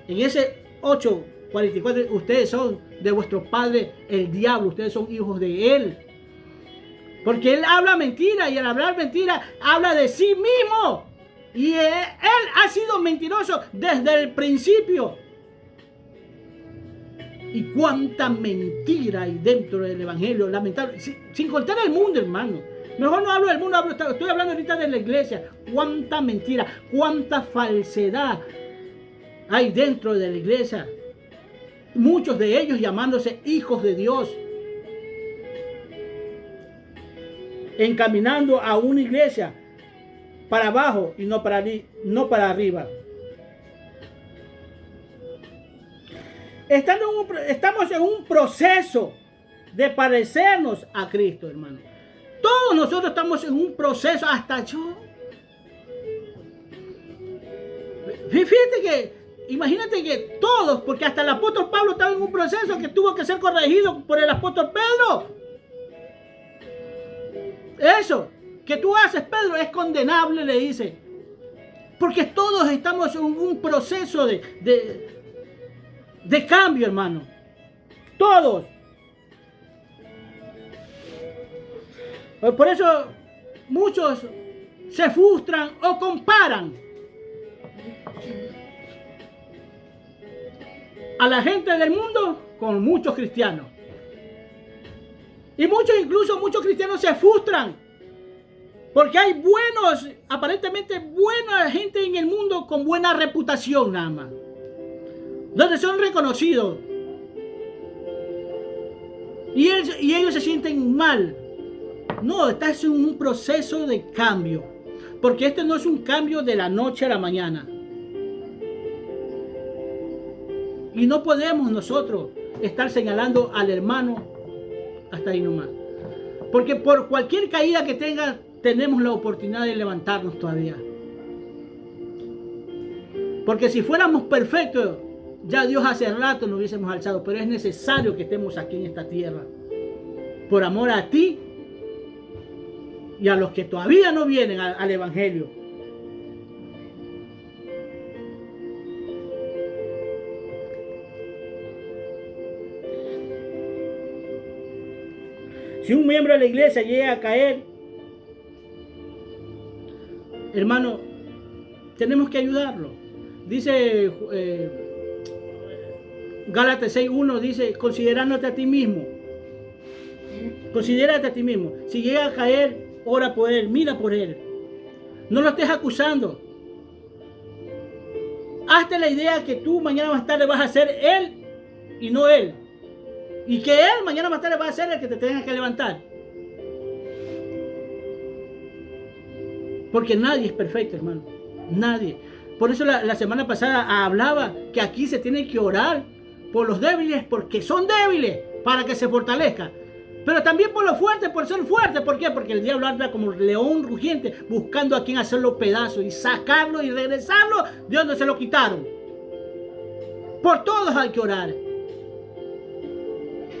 En ese 8:44, ustedes son de vuestro padre el diablo. Ustedes son hijos de él. Porque él habla mentira y al hablar mentira habla de sí mismo. Y él ha sido mentiroso desde el principio. Y cuánta mentira hay dentro del evangelio, lamentable. Sin contar el mundo, hermano. Mejor no hablo del mundo, estoy hablando ahorita de la iglesia. Cuánta mentira, cuánta falsedad hay dentro de la iglesia. Muchos de ellos llamándose hijos de Dios. Encaminando a una iglesia para abajo y no para arriba. Estamos en un proceso de parecernos a Cristo, hermano. Todos nosotros estamos en un proceso, hasta yo. Fíjate que, imagínate que todos, porque hasta el apóstol Pablo estaba en un proceso que tuvo que ser corregido por el apóstol Pedro. Eso que tú haces, Pedro, es condenable, le dice. Porque todos estamos en un proceso de cambio, hermano. Todos. Por eso muchos se frustran o comparan a la gente del mundo con muchos cristianos. Y muchos cristianos se frustran porque hay aparentemente buena gente en el mundo con buena reputación nada más, donde son reconocidos. Y ellos se sienten mal. No, estás en un proceso de cambio. Porque este no es un cambio de la noche a la mañana. Y no podemos nosotros estar señalando al hermano hasta ahí nomás. Porque por cualquier caída que tenga, tenemos la oportunidad de levantarnos todavía. Porque si fuéramos perfectos, ya Dios hace rato nos hubiésemos alzado. Pero es necesario que estemos aquí en esta tierra. Por amor a ti y a los que todavía no vienen al evangelio. Si un miembro de la iglesia llega a caer, hermano, tenemos que ayudarlo. Dice Gálatas 6:1, dice, considerándote a ti mismo. Considérate a ti mismo. Si llega a caer, ora por él, mira por él. No lo estés acusando. Hazte la idea que tú mañana más tarde vas a ser él y no él. Y que él mañana más tarde va a ser el que te tenga que levantar. Porque nadie es perfecto, hermano. Nadie. Por eso la semana pasada hablaba que aquí se tiene que orar por los débiles, porque son débiles, para que se fortalezcan. Pero también por los fuertes, por ser fuertes. ¿Por qué? Porque el diablo anda como león rugiente, buscando a quien hacerlo pedazos y sacarlo y regresarlo de donde se lo quitaron. Por todos hay que orar.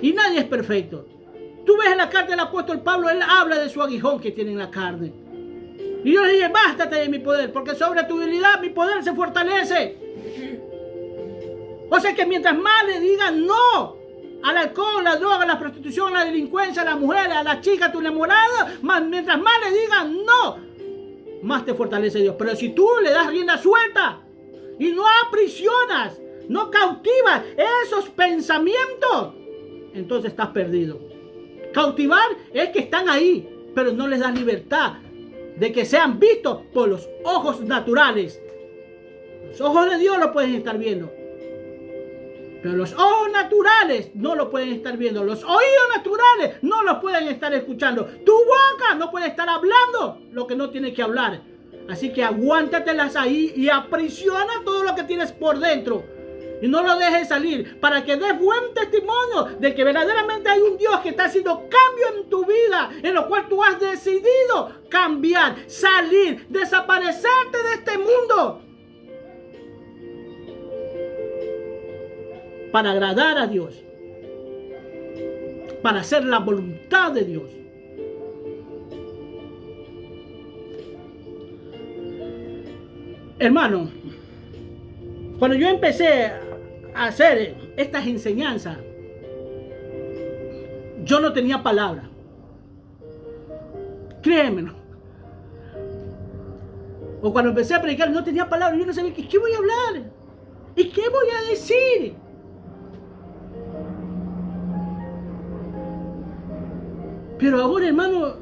Y nadie es perfecto. Tú ves en la carta del apóstol Pablo, él habla de su aguijón que tiene en la carne. Y yo le dije, bástate de mi poder, porque sobre tu debilidad mi poder se fortalece. O sea que mientras más le digan no al alcohol, la droga, la prostitución, la delincuencia, a las mujeres, a las chicas, a tu enamorado, mientras más le digan no, más te fortalece Dios. Pero si tú le das rienda suelta y no aprisionas, no cautivas esos pensamientos, entonces estás perdido. Cautivar es que están ahí, pero no les das libertad de que sean vistos por los ojos naturales. Los ojos de Dios lo pueden estar viendo, pero los ojos naturales no lo pueden estar viendo. Los oídos naturales no lo pueden estar escuchando. Tu boca no puede estar hablando lo que no tiene que hablar. Así que aguántatelas ahí y aprisiona todo lo que tienes por dentro. Y no lo dejes salir, para que des buen testimonio de que verdaderamente hay un Dios que está haciendo cambio en tu vida, en lo cual tú has decidido cambiar, salir, desaparecerte de este mundo, para agradar a Dios, para hacer la voluntad de Dios. Hermano, cuando yo empecé a hacer estas enseñanzas, yo no tenía palabra. Créemelo. O cuando empecé a predicar, no tenía palabra. Yo no sabía qué voy a hablar y qué voy a decir. Pero ahora, hermano,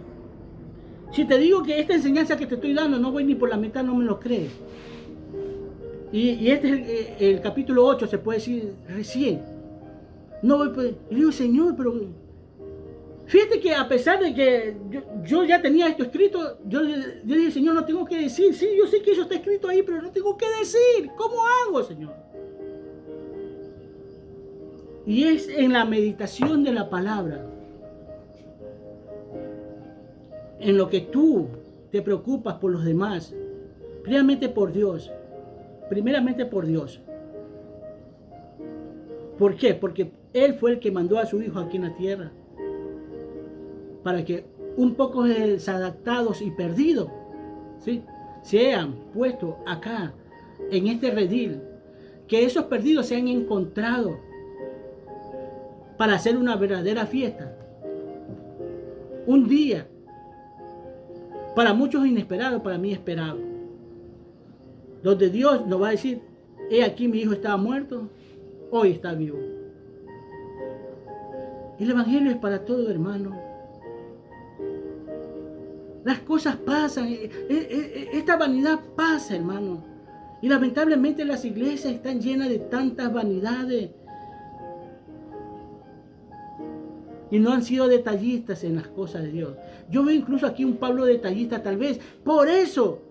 si te digo que esta enseñanza que te estoy dando no voy ni por la mitad, no me lo crees. Y este es el capítulo 8, se puede decir recién. No voy por... Y digo, Señor, pero... Fíjate que a pesar de que yo ya tenía esto escrito, yo dije, Señor, no tengo que decir. Sí, yo sé que eso está escrito ahí, pero no tengo que decir. ¿Cómo hago, Señor? Y es en la meditación de la palabra, en lo que tú te preocupas por los demás, primeramente por Dios. ¿Por qué? Porque Él fue el que mandó a su Hijo aquí en la tierra, para que un poco desadaptados y perdidos, ¿sí?, sean puestos acá, en este redil, que esos perdidos se han encontrado para hacer una verdadera fiesta. Un día, para muchos inesperado, para mí esperado, donde Dios nos va a decir, he aquí mi hijo estaba muerto, hoy está vivo. El evangelio es para todo, hermano. Las cosas pasan, esta vanidad pasa, hermano. Y lamentablemente las iglesias están llenas de tantas vanidades. Y no han sido detallistas en las cosas de Dios. Yo veo incluso aquí un Pablo detallista, tal vez. Por eso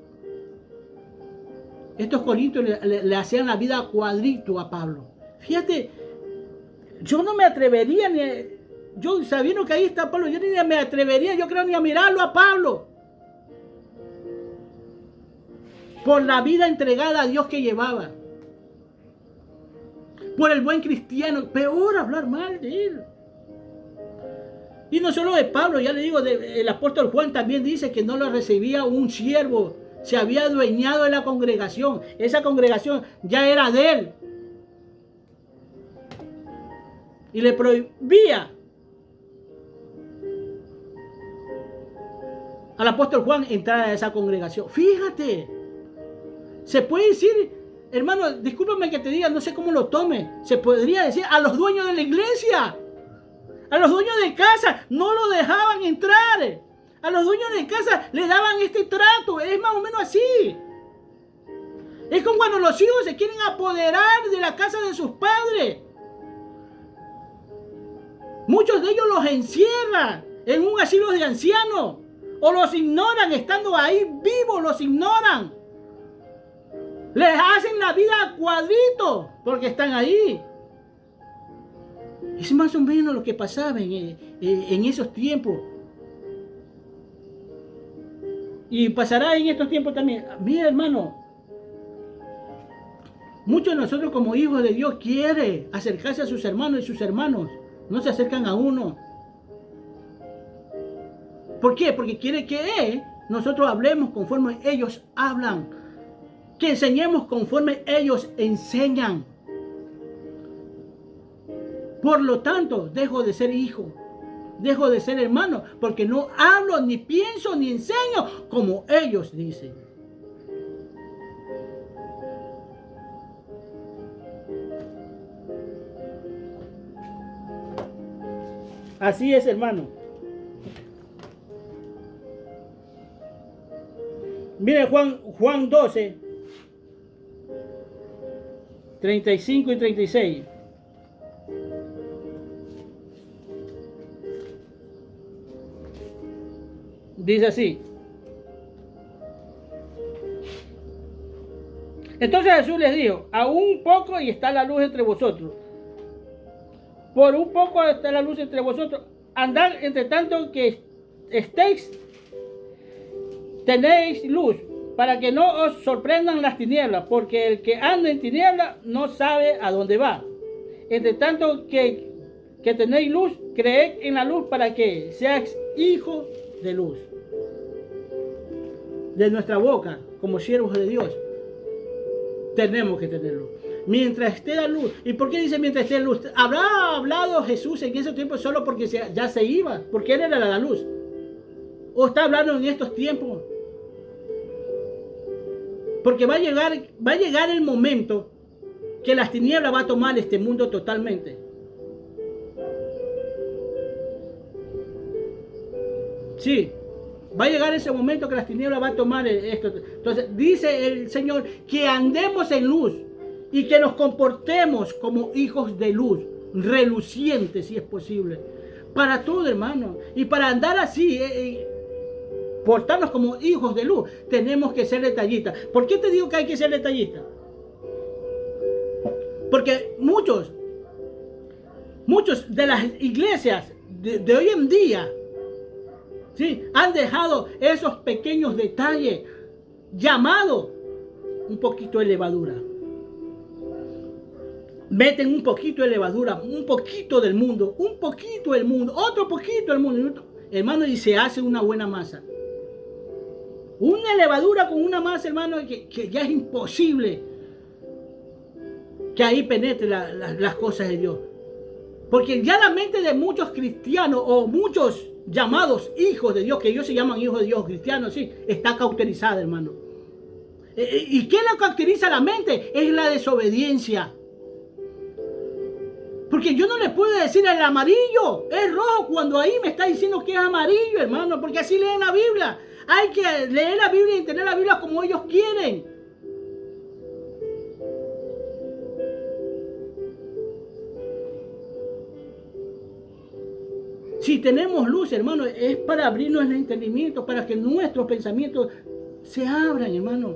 estos corintios le hacían la vida a cuadrito a Pablo. Fíjate, yo no me atrevería yo sabiendo que ahí está Pablo, yo ni me atrevería, yo creo, ni a mirarlo a Pablo. Por la vida entregada a Dios que llevaba. Por el buen cristiano, peor hablar mal de él. Y no solo de Pablo, ya le digo, el apóstol Juan también dice que no lo recibía un siervo. Se había adueñado de la congregación. Esa congregación ya era de él. Y le prohibía al apóstol Juan entrar a esa congregación. Fíjate. Se puede decir, hermano, discúlpame que te diga, no sé cómo lo tome. Se podría decir a los dueños de la iglesia. A los dueños de casa no lo dejaban entrar. A los dueños de casa le daban este trato. Es más o menos así. Es como cuando los hijos se quieren apoderar de la casa de sus padres. Muchos de ellos los encierran en un asilo de ancianos. O los ignoran estando ahí vivos, los ignoran. Les hacen la vida a cuadritos porque están ahí. Es más o menos lo que pasaba en esos tiempos. Y pasará en estos tiempos también. Mira, hermano, muchos de nosotros como hijos de Dios quieren acercarse a sus hermanos, y sus hermanos no se acercan a uno. ¿Por qué? Porque quiere que nosotros hablemos conforme ellos hablan, que enseñemos conforme ellos enseñan. Por lo tanto, dejo de ser hijo, dejo de ser hermano, porque no hablo, ni pienso, ni enseño como ellos dicen. Así es, hermano. Mire Juan 12, 35 y 36. Dice así. Entonces Jesús les dijo, aún poco y está la luz entre vosotros. Por un poco está la luz entre vosotros. Andad entre tanto que estéis, tenéis luz, para que no os sorprendan las tinieblas, porque el que anda en tinieblas no sabe a dónde va. Entre tanto que tenéis luz, creed en la luz para que seáis hijos de luz. De nuestra boca, como siervos de Dios, tenemos que tener luz. Mientras esté la luz. ¿Y por qué dice mientras esté la luz? ¿Habrá hablado Jesús en ese tiempo solo porque ya se iba? Porque Él era la luz. ¿O está hablando en estos tiempos? Porque va a llegar el momento que las tinieblas va a tomar este mundo totalmente. Sí, va a llegar ese momento que las tinieblas va a tomar esto. Entonces dice el Señor que andemos en luz y que nos comportemos como hijos de luz, relucientes si es posible. Para todo, hermano. Y para andar así, portarnos como hijos de luz, tenemos que ser detallistas. ¿Por qué te digo que hay que ser detallistas? Porque muchos de las iglesias de hoy en día, ¿sí?, han dejado esos pequeños detalles llamados un poquito de levadura. Meten un poquito de levadura, un poquito del mundo, otro poquito del mundo, hermano, y se hace una buena masa. Una levadura con una masa, hermano, que ya es imposible que ahí penetre las cosas de Dios. Porque ya la mente de muchos cristianos o muchos llamados hijos de Dios, que ellos se llaman hijos de Dios, cristianos, sí, está cauterizada, hermano. ¿Y qué le cauteriza la mente? Es la desobediencia. Porque yo no le puedo decir el amarillo es rojo cuando ahí me está diciendo que es amarillo, hermano, porque así leen la Biblia. Hay que leer la Biblia y entender la Biblia como ellos quieren. Si tenemos luz, hermano, es para abrirnos el entendimiento, para que nuestros pensamientos se abran, hermano.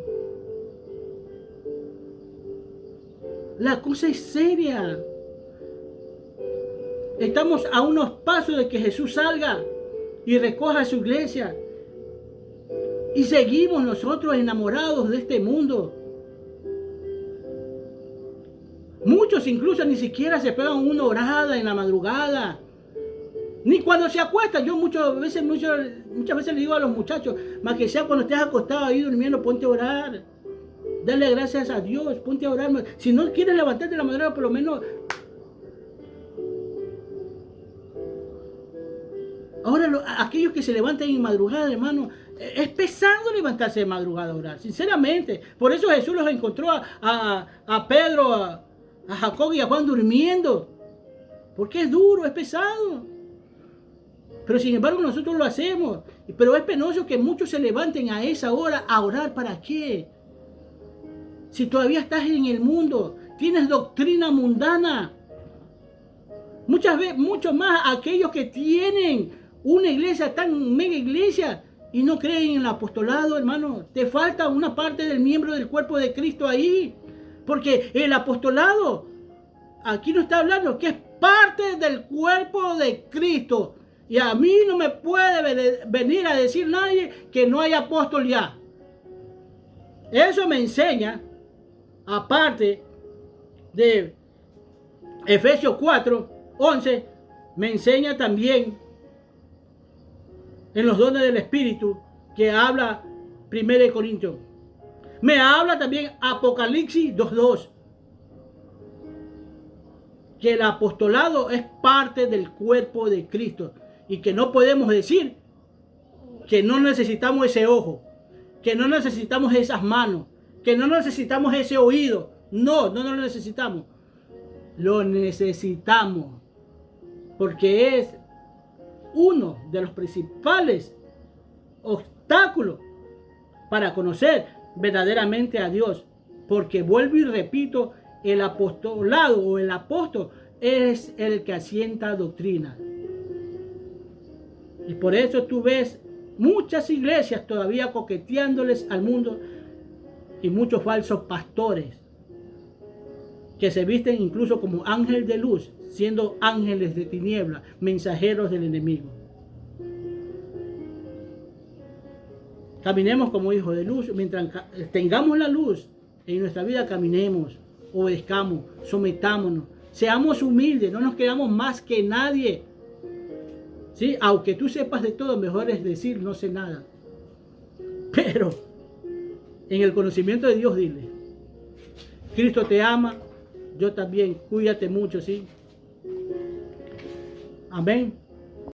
La cosa es seria. Estamos a unos pasos de que Jesús salga y recoja su iglesia. Y seguimos nosotros enamorados de este mundo. Muchos incluso ni siquiera se pegan una orada en la madrugada. Ni cuando se acuesta. Yo muchas veces le digo a los muchachos, más que sea cuando estés acostado ahí durmiendo, ponte a orar. Dale gracias a Dios, ponte a orar. Si no quieres levantarte de la madrugada, por lo menos... Ahora aquellos que se levantan en madrugada, hermano, es pesado levantarse de madrugada a orar, sinceramente. Por eso Jesús los encontró a Pedro, a Jacob y a Juan durmiendo. Porque es duro, es pesado. Pero sin embargo nosotros lo hacemos. Pero es penoso que muchos se levanten a esa hora a orar. ¿Para qué? Si todavía estás en el mundo, tienes doctrina mundana. Muchas veces, mucho más aquellos que tienen una iglesia tan mega iglesia y no creen en el apostolado, hermano. Te falta una parte del miembro del cuerpo de Cristo ahí. Porque el apostolado, aquí no está hablando que es parte del cuerpo de Cristo. Y a mí no me puede venir a decir nadie que no hay apóstol ya. Eso me enseña, aparte de Efesios 4:11, me enseña también en los dones del Espíritu que habla 1 Corintios. Me habla también Apocalipsis 2:2. Que el apostolado es parte del cuerpo de Cristo. Y que no podemos decir que no necesitamos ese ojo, que no necesitamos esas manos, que no necesitamos ese oído. No lo necesitamos. Lo necesitamos. Porque es uno de los principales obstáculos para conocer verdaderamente a Dios. Porque vuelvo y repito, el apostolado o el apóstol es el que asienta doctrina. Y por eso tú ves muchas iglesias todavía coqueteándoles al mundo y muchos falsos pastores que se visten incluso como ángel de luz, siendo ángeles de tiniebla, mensajeros del enemigo. Caminemos como hijos de luz. Mientras tengamos la luz en nuestra vida, caminemos, obedezcamos, sometámonos, seamos humildes, no nos quedamos más que nadie. ¿Sí? Aunque tú sepas de todo, mejor es decir no sé nada. Pero en el conocimiento de Dios, dile: Cristo te ama, yo también, cuídate mucho, ¿sí? Amén.